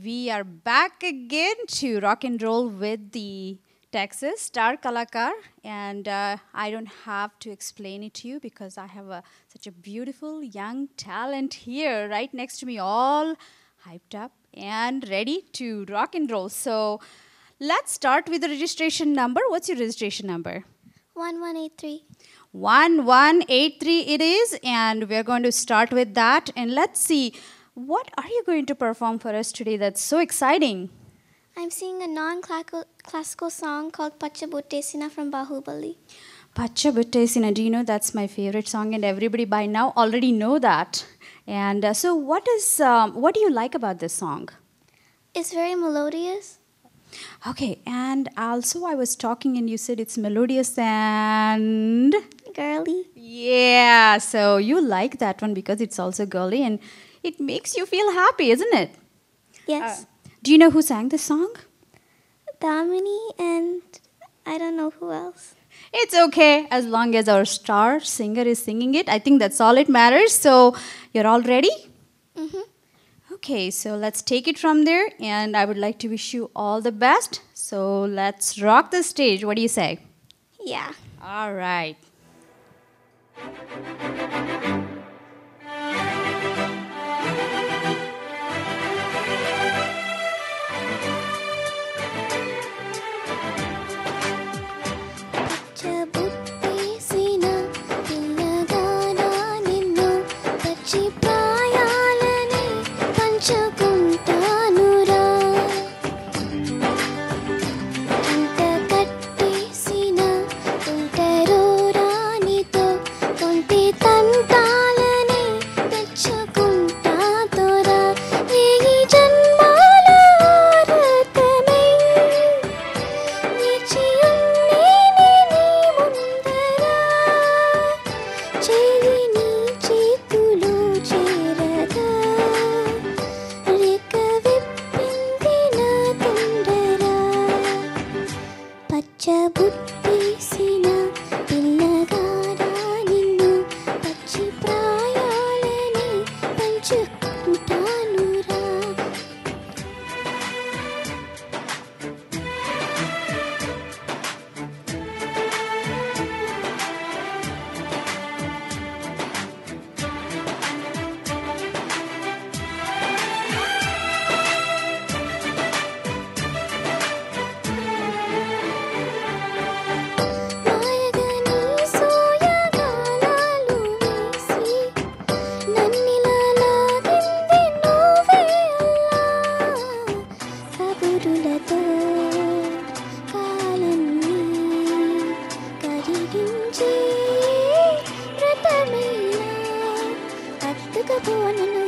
We are back again to rock and roll with the Texas Star Kalakar, and I don't have to explain it to you because I have such a beautiful young talent here right next to me, all hyped up and ready to rock and roll. So let's start with the registration number. What's your registration number? 1183. 1183 it is, and we're going to start with that. And let's see, what are you going to perform for us today that's so exciting? I'm singing a non-classical song called Pacha Buttesina from Bahubali. Pacha Buttesina, do you know that's my favorite song, and everybody by now already know that. And so what do you like about this song? It's very melodious. Okay, and also I was talking and you said it's melodious and Girly. yeah, so you like that one because it's also girly and it makes you feel happy, isn't it? Yes. Do you know who sang this song? Damini and I don't know who else. It's okay as long as our star singer is singing it. I think that's all it matters. So you're all ready? Mm-hmm. Okay, so let's take it from there, and I would like to wish you all the best. So let's rock the stage. What do you say? Yeah. All right. Pacha Buttesina Pillagana Ninnu Pachi Prayalane Panchakuntanura Kinta Kattesina Kuntaru Ranito Konti Tantalane Techukunta Tora Veyi Janmala Aratamai Nichiyunnene నీ ముందర చేయి నీ చేతులు చేరగా రేఖ విప్పింది నా తొందర పచ్చ బుట్టేసిన పిల్లగాడా నిన్ను పచ్చి ప్రాయాలని పంచుకుంటానురా మాయగని సోయగాలాలు వేసి నన్నిలా లాగింది నువ్వే అల్లా కబురులతో కాలన్నీ కరిగించి వ్రతమైనా అత్తుకపోనను